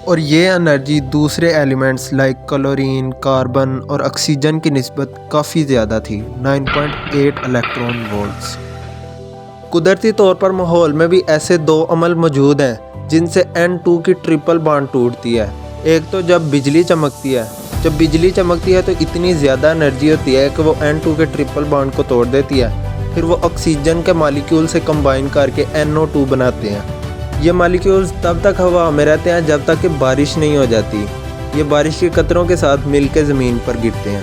اور یہ انرجی دوسرے ایلیمنٹس لائک کلورین، کاربن اور آکسیجن کی نسبت کافی زیادہ تھی، 9.8 الیکٹران وولٹس۔ قدرتی طور پر ماحول میں بھی ایسے دو عمل موجود ہیں جن سے N2 کی ٹرپل بانڈ ٹوٹتی ہے۔ ایک تو جب بجلی چمکتی ہے، تو اتنی زیادہ انرجی ہوتی ہے کہ وہ N2 کے ٹرپل بانڈ کو توڑ دیتی ہے، پھر وہ آکسیجن کے مالیکیول سے کمبائن کر کے NO2 بناتے ہیں۔ یہ مالیکیولز تب تک ہوا میں رہتے ہیں جب تک کہ بارش نہیں ہو جاتی۔ یہ بارش کے قطروں کے ساتھ مل کے زمین پر گرتے ہیں۔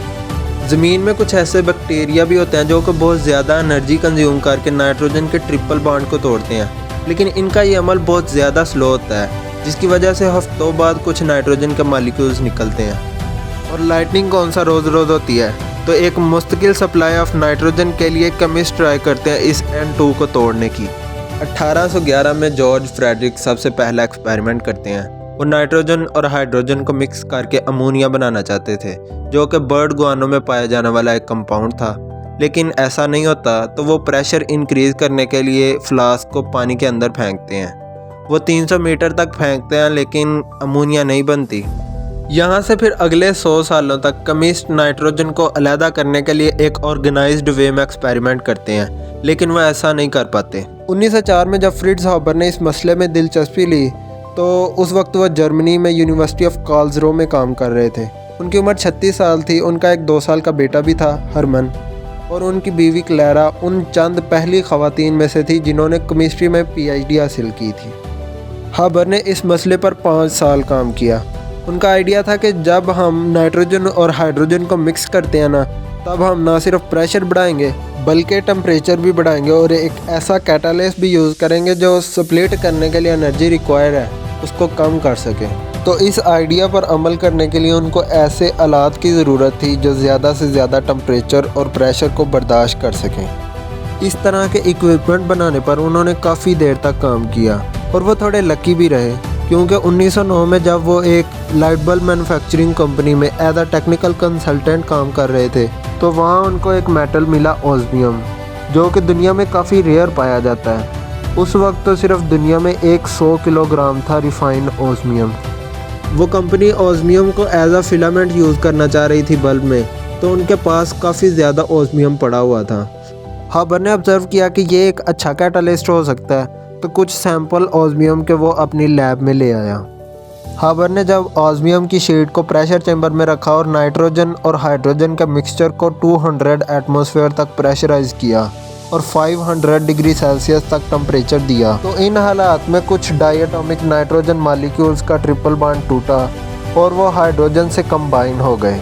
زمین میں کچھ ایسے بیکٹیریا بھی ہوتے ہیں جو کہ بہت زیادہ انرجی کنزیوم کر کے نائٹروجن کے ٹرپل بانڈ کو توڑتے ہیں، لیکن ان کا یہ عمل بہت زیادہ سلو ہوتا ہے، جس کی وجہ سے ہفتوں بعد کچھ نائٹروجن کے مالیکیولز نکلتے ہیں۔ اور لائٹننگ کون سا روز ہوتی ہے، تو ایک مستقل سپلائی آف نائٹروجن کے لیے کیمسٹ ٹرائی کرتے ہیں اس N2 کو توڑنے کی۔ 1811 میں جارج فریڈرک سب سے پہلا ایکسپیریمنٹ کرتے ہیں۔ وہ نائٹروجن اور ہائیڈروجن کو مکس کر کے امونیا بنانا چاہتے تھے، جو کہ برڈ گوانوں میں پایا جانے والا ایک کمپاؤنڈ تھا، لیکن ایسا نہیں ہوتا، تو وہ پریشر انکریز کرنے کے لیے فلاسک کو پانی کے اندر پھینکتے ہیں۔ وہ 300 میٹر تک پھینکتے ہیں لیکن امونیا نہیں بنتی۔ یہاں سے پھر اگلے 100 سالوں تک کیمسٹ نائٹروجن کو علیحدہ کرنے کے لیے ایک آرگنائزڈ وے میں ایکسپیریمنٹ کرتے ہیں، لیکن وہ ایسا نہیں کر پاتے۔ 1904 میں جب فریٹز ہابر نے اس مسئلے میں دلچسپی لی تو اس وقت وہ جرمنی میں یونیورسٹی آف کارلسروے میں کام کر رہے تھے۔ ان کی عمر 36 سال تھی۔ ان کا ایک 2 سال کا بیٹا بھی تھا، ہرمن، اور ان کی بیوی کلیرا ان چند پہلی خواتین میں سے تھی جنہوں نے کیمسٹری میں PhD حاصل کی تھی۔ ہابر نے اس مسئلے پر 5 سال کام کیا۔ ان کا آئیڈیا تھا کہ جب ہم نائٹروجن اور ہائیڈروجن کو مکس کرتے ہیں تب ہم نہ صرف پریشر بڑھائیں گے بلکہ ٹمپریچر بھی بڑھائیں گے، اور ایک ایسا کیٹالسٹ بھی یوز کریں گے جو سپلٹ کرنے کے لیے انرجی ریکوائر ہے اس کو کم کر سکے۔ تو اس آئیڈیا پر عمل کرنے کے لیے ان کو ایسے آلات کی ضرورت تھی جو زیادہ سے زیادہ ٹمپریچر اور پریشر کو برداشت کر سکیں۔ اس طرح کے ایکوپمنٹ بنانے پر انہوں نے کافی دیر تک کام کیا، اور وہ تھوڑے لکی بھی رہے، کیونکہ 1909 میں جب وہ ایک لائٹ بلب مینوفیکچرنگ کمپنی میں ایز اے ٹیکنیکل کنسلٹنٹ کام کر رہے تھے تو وہاں ان کو ایک میٹل ملا، اوزمیم، جو کہ دنیا میں کافی ریئر پایا جاتا ہے۔ اس وقت تو صرف دنیا میں 100 کلو گرام تھا ریفائنڈ اوزمیم۔ وہ کمپنی اوزمیم کو ایز اے فلامنٹ یوز کرنا چاہ رہی تھی بلب میں، تو ان کے پاس کافی زیادہ اوزمیم پڑا ہوا تھا۔ ہابر نے آبزرو کیا کہ یہ ایک اچھا کیٹالسٹ ہو سکتا ہے، تو کچھ سیمپل اوزمیم کے وہ اپنی لیب میں لے آیا۔ ہابر نے جب اوزمیم کی شیٹ کو پریشر چیمبر میں رکھا اور نائٹروجن اور ہائیڈروجن کے مکسچر کو 200 ایٹماسفیئر تک پریشرائز کیا اور 500 ڈگری سیلسیس تک ٹمپریچر دیا، تو ان حالات میں کچھ ڈائی ایٹمک نائٹروجن مالیکیولز کا ٹرپل بانڈ ٹوٹا اور وہ ہائیڈروجن سے کمبائن ہو گئے۔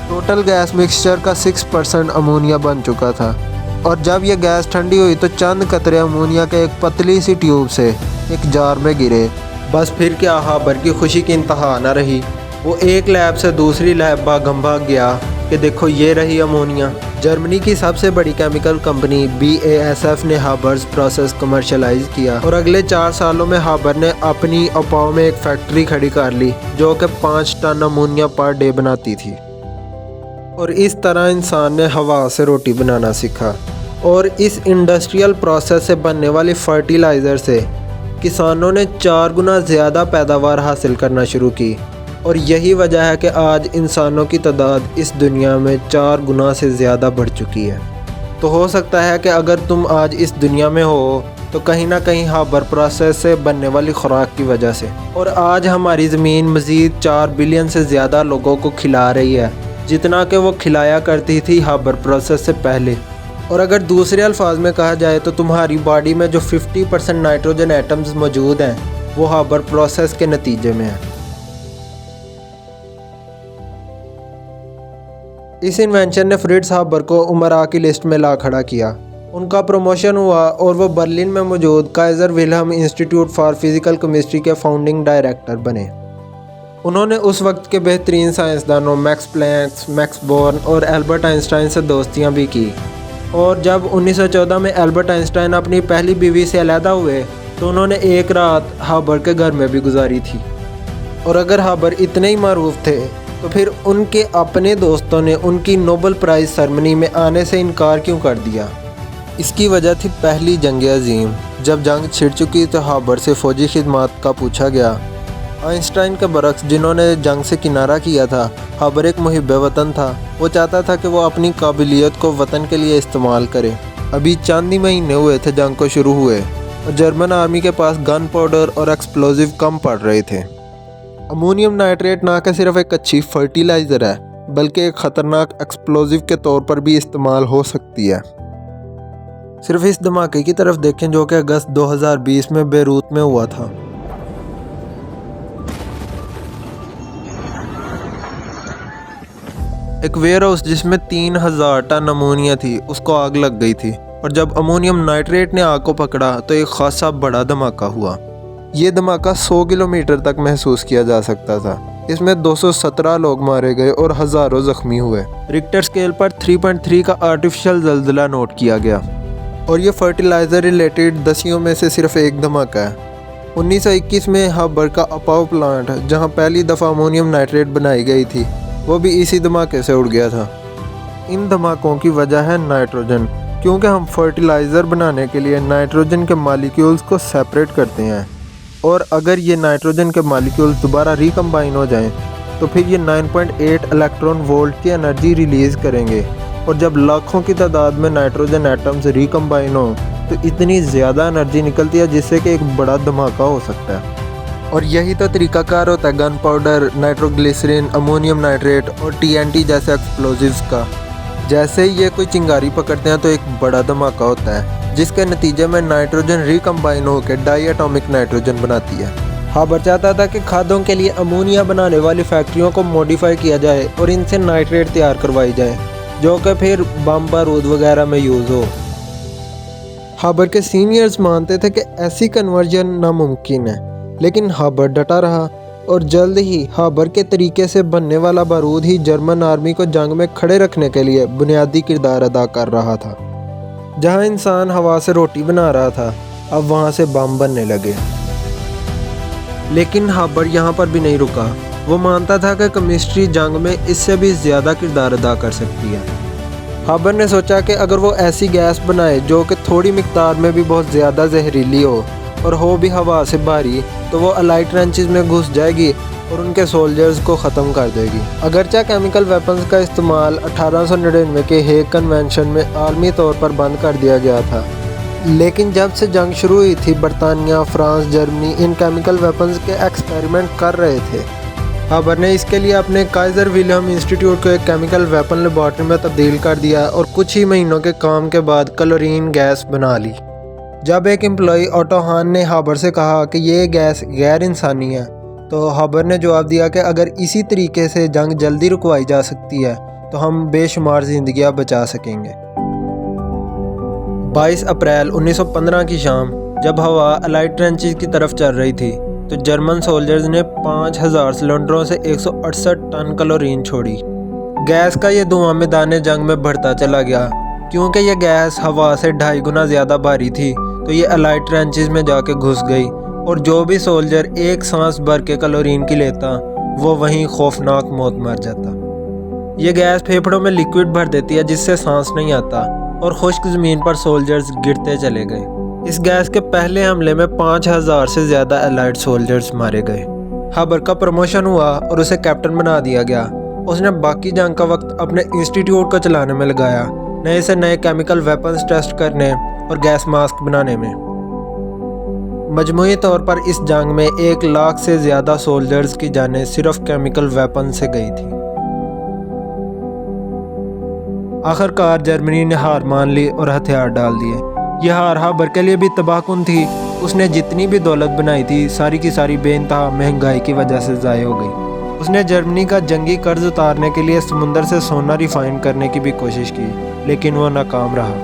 ٹوٹل گیس مکسچر کا 6% امونیا بن چکا تھا، اور جب یہ گیس ٹھنڈی ہوئی تو چند قطرے امونیا کے ایک پتلی سی ٹیوب سے ایک جار میں گرے۔ بس پھر کیا، ہابر کی خوشی کی انتہا نہ رہی۔ وہ ایک لیب سے دوسری لیب بھاگم بھاگ گیا کہ دیکھو یہ رہی امونیا۔ جرمنی کی سب سے بڑی کیمیکل کمپنی BASF نے ہابرز پروسیس کمرشلائز کیا، اور اگلے 4 سالوں میں ہابر نے اپنی اپاؤ میں ایک فیکٹری کھڑی کر لی جو کہ 5 ٹن امونیا پر ڈے بناتی تھی۔ اور اس طرح انسان نے ہوا سے روٹی بنانا سیکھا، اور اس انڈسٹریل پروسیس سے بننے والی فرٹیلائزر سے کسانوں نے 4 گنا زیادہ پیداوار حاصل کرنا شروع کی، اور یہی وجہ ہے کہ آج انسانوں کی تعداد اس دنیا میں 4 گنا سے زیادہ بڑھ چکی ہے۔ تو ہو سکتا ہے کہ اگر تم آج اس دنیا میں ہو تو کہیں نہ کہیں ہابر پروسیس سے بننے والی خوراک کی وجہ سے، اور آج ہماری زمین مزید 4 بلین سے زیادہ لوگوں کو کھلا رہی ہے جتنا کہ وہ کھلایا کرتی تھی ہابر پروسیس سے پہلے۔ اور اگر دوسرے الفاظ میں کہا جائے تو تمہاری باڈی میں جو 50% نائٹروجن ایٹمز موجود ہیں وہ ہابر پروسیس کے نتیجے میں ہیں۔ اس انوینشن نے فریٹز ہابر کو امراء کی لسٹ میں لا کھڑا کیا۔ ان کا پروموشن ہوا اور وہ برلن میں موجود Kaiser Wilhelm Institute for physical chemistry کے فاؤنڈنگ ڈائریکٹر بنے۔ انہوں نے اس وقت کے بہترین سائنسدانوں میکس پلانک، میکس بورن اور البرٹ آئنسٹائن سے دوستیاں بھی کی، اور جب 1914 میں البرٹ آئنسٹائن اپنی پہلی بیوی سے علیحدہ ہوئے تو انہوں نے ایک رات ہابر کے گھر میں بھی گزاری تھی۔ اور اگر ہابر اتنے ہی معروف تھے تو پھر ان کے اپنے دوستوں نے ان کی نوبل پرائز سرمنی میں آنے سے انکار کیوں کر دیا؟ اس کی وجہ تھی پہلی جنگ عظیم۔ جب جنگ چھڑ چکی تو ہابر سے فوجی خدمات کا پوچھا گیا۔ آئنسٹائن کے برعکس جنہوں نے جنگ سے کنارہ کیا تھا، ہابر ایک محب وطن تھا۔ وہ چاہتا تھا کہ وہ اپنی قابلیت کو وطن کے لیے استعمال کرے۔ ابھی چند ہی مہینے ہوئے تھے جنگ کو شروع ہوئے اور جرمن آرمی کے پاس گن پاؤڈر اور ایکسپلوزیو کم پڑ رہے تھے۔ امونیم نائٹریٹ نہ کہ صرف ایک اچھی فرٹیلائزر ہے بلکہ ایک خطرناک ایکسپلوزیو کے طور پر بھی استعمال ہو سکتی ہے۔ صرف اس دھماکے کی طرف دیکھیں جو کہ اگست 2020 میں بیروت میں ہوا تھا۔ ایک ویئر ہاؤس جس میں 3000 ٹن امونیا تھی اس کو آگ لگ گئی تھی، اور جب امونیم نائٹریٹ نے آگ کو پکڑا تو ایک خاصا بڑا دھماکہ ہوا۔ یہ دھماکہ 100 کلومیٹر تک محسوس کیا جا سکتا تھا۔ اس میں 217 لوگ مارے گئے اور ہزاروں زخمی ہوئے۔ ریکٹر سکیل پر 3.3 کا آرٹیفیشل زلزلہ نوٹ کیا گیا، اور یہ فرٹیلائزر ریلیٹڈ دسیوں میں سے صرف ایک دھماکہ ہے۔ 1921 میں ہابر کا اپاؤ پلانٹ جہاں پہلی دفعہ امونیم نائٹریٹ بنائی گئی تھی وہ بھی اسی دھماکے سے اڑ گیا تھا۔ ان دھماکوں کی وجہ ہے نائٹروجن، کیونکہ ہم فرٹیلائزر بنانے کے لیے نائٹروجن کے مالیکیولز کو سیپریٹ کرتے ہیں، اور اگر یہ نائٹروجن کے مالیکیولز دوبارہ ریکمبائن ہو جائیں تو پھر یہ 9.8 الیکٹران وولٹ کی انرجی ریلیز کریں گے، اور جب لاکھوں کی تعداد میں نائٹروجن ایٹمز ریکمبائن ہوں تو اتنی زیادہ انرجی نکلتی ہے جس سے کہ ایک بڑا دھماکہ ہو سکتا ہے۔ اور یہی تو طریقہ کار ہوتا ہے گن پاؤڈر، نائٹروگلیسرین، امونیم نائٹریٹ اور TNT جیسے ایکسپلوزیوز کا۔ جیسے ہی یہ کوئی چنگاری پکڑتے ہیں تو ایک بڑا دھماکہ ہوتا ہے جس کے نتیجے میں نائٹروجن ریکمبائن ہو کے ڈائی ایٹامک نائٹروجن بناتی ہے۔ ہابر چاہتا تھا کہ کھادوں کے لیے امونیا بنانے والی فیکٹریوں کو موڈیفائی کیا جائے اور ان سے نائٹریٹ تیار کروائی جائے جو کہ پھر بم بارود وغیرہ میں یوز ہو۔ ہابر کے سینئرز مانتے تھے کہ ایسی کنورژن ناممکن ہے، لیکن ہابر ڈٹا رہا، اور جلد ہی ہابر کے طریقے سے بننے والا بارود ہی جرمن آرمی کو جنگ میں کھڑے رکھنے کے لیے بنیادی کردار ادا کر رہا تھا۔ جہاں انسان ہوا سے روٹی بنا رہا تھا، اب وہاں سے بم بننے لگے۔ لیکن ہابر یہاں پر بھی نہیں رکا۔ وہ مانتا تھا کہ کیمسٹری جنگ میں اس سے بھی زیادہ کردار ادا کر سکتی ہے۔ ہابر نے سوچا کہ اگر وہ ایسی گیس بنائے جو کہ تھوڑی مقدار میں بھی بہت زیادہ زہریلی ہو اور ہو بھی ہوا سے بھاری، تو وہ الائٹ ٹرنچز میں گھس جائے گی اور ان کے سولجرز کو ختم کر دے گی۔ اگرچہ کیمیکل ویپنز کا استعمال 1899 کے ہیگ کنونشن میں عالمی طور پر بند کر دیا گیا تھا، لیکن جب سے جنگ شروع ہوئی تھی برطانیہ، فرانس، جرمنی ان کیمیکل ویپنز کے ایکسپیریمنٹ کر رہے تھے۔ ہابر نے اس کے لیے اپنے کائزر ولہم انسٹیٹیوٹ کو ایک کیمیکل ویپن لیبارٹری میں تبدیل کر دیا اور کچھ ہی مہینوں کے کام کے بعد کلورین گیس بنا لی۔ جب ایک امپلائی آٹو ہان نے ہابر سے کہا کہ یہ گیس غیر انسانی ہے تو ہابر نے جواب دیا کہ اگر اسی طریقے سے جنگ جلدی رکوائی جا سکتی ہے تو ہم بے شمار زندگیاں بچا سکیں گے۔ 22 اپریل 1915 کی شام جب ہوا الائٹ ٹرنچز کی طرف چل رہی تھی تو جرمن سولجرز نے 5000 سلنڈروں سے 168 ٹن کلورین چھوڑی۔ گیس کا یہ دھواں میدان جنگ میں بڑھتا چلا گیا۔ کیونکہ یہ گیس ہوا سے 2.5 گنا زیادہ بھاری تھی تو یہ الائٹ ٹرنچز میں جا کے گھس گئی، اور جو بھی سولجر ایک سانس بھر کے کلورین کی لیتا وہ وہیں خوفناک موت مر جاتا۔ یہ گیس پھیپھڑوں میں لیکوئڈ بھر دیتی ہے جس سے سانس نہیں آتا، اور خشک زمین پر سولجرز گرتے چلے گئے۔ اس گیس کے پہلے حملے میں 5000 سے زیادہ الائٹ سولجرز مارے گئے۔ ہابر کا پروموشن ہوا اور اسے کیپٹن بنا دیا گیا۔ اس نے باقی جنگ کا وقت اپنے انسٹیٹیوٹ کو چلانے میں لگایا، نئے سے نئے کیمیکل ویپنز ٹیسٹ کرنے اور گیس ماسک بنانے میں۔ مجموعی طور پر اس جنگ میں 1 لاکھ سے زیادہ سولجرز کی جانیں صرف کیمیکل ویپن سے گئی تھی۔ آخرکار جرمنی نے ہار مان لی اور ہتھیار ڈال دیے۔ یہ ہار ہابر کے لیے بھی تباہ کن تھی۔ اس نے جتنی بھی دولت بنائی تھی ساری کی ساری بے انتہا مہنگائی کی وجہ سے ضائع ہو گئی۔ اس نے جرمنی کا جنگی قرض اتارنے کے لیے سمندر سے سونا ریفائن کرنے کی بھی کوشش کی، لیکن وہ ناکام رہا۔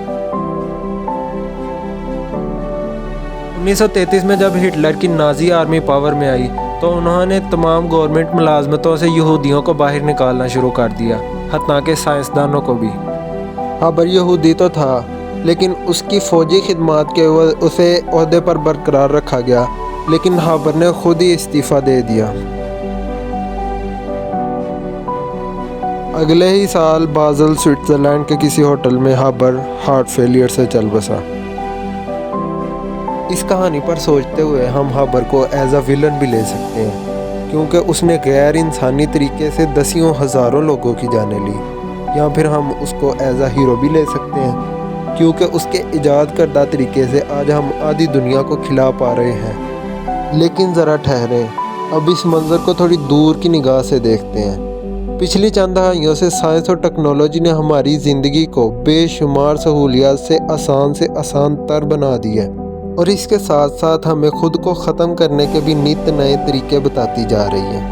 1933 میں جب ہٹلر کی نازی آرمی پاور میں آئی تو انہوں نے تمام گورنمنٹ ملازمتوں سے یہودیوں کو باہر نکالنا شروع کر دیا، حتیٰ کہ سائنسدانوں کو بھی۔ ہابر یہودی تو تھا، لیکن اس کی فوجی خدمات کے اسے عہدے پر برقرار رکھا گیا، لیکن ہابر نے خود ہی استعفیٰ دے دیا۔ اگلے ہی سال بازل سوئٹزرلینڈ کے کسی ہوٹل میں ہابر ہارٹ فیلئر سے چل بسا۔ اس کہانی پر سوچتے ہوئے ہم ہابر کو ایز اے ولن بھی لے سکتے ہیں، کیونکہ اس نے غیر انسانی طریقے سے دسیوں ہزاروں لوگوں کی جانیں لی، یا پھر ہم اس کو ایز اے ہیرو بھی لے سکتے ہیں، کیونکہ اس کے ایجاد کردہ طریقے سے آج ہم آدھی دنیا کو کھلا پا رہے ہیں۔ لیکن ذرا ٹھہریں، اب اس منظر کو تھوڑی دور کی نگاہ سے دیکھتے ہیں۔ پچھلی چند دہائیوں سے سائنس اور ٹیکنالوجی نے ہماری زندگی کو بے شمار سہولیات سے آسان تر بنا دی ہے، اور اس کے ساتھ ساتھ ہمیں خود کو ختم کرنے کے بھی نت نئے طریقے بتاتی جا رہی ہے۔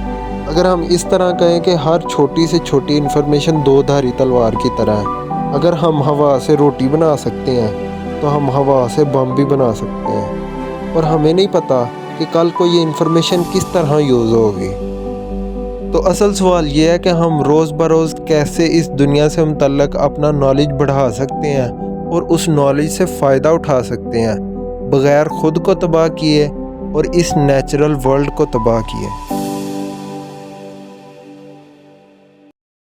اگر ہم اس طرح کہیں کہ ہر چھوٹی سے چھوٹی انفارمیشن دو دھاری تلوار کی طرح ہے، اگر ہم ہوا سے روٹی بنا سکتے ہیں تو ہم ہوا سے بم بھی بنا سکتے ہیں، اور ہمیں نہیں پتہ کہ کل کو یہ انفارمیشن کس طرح یوز ہوگی۔ تو اصل سوال یہ ہے کہ ہم روز بروز کیسے اس دنیا سے متعلق اپنا نالج بڑھا سکتے ہیں اور اس نالج سے فائدہ اٹھا سکتے ہیں، بغیر خود کو تباہ کیے اور اس نیچرل ورلڈ کو تباہ کیے۔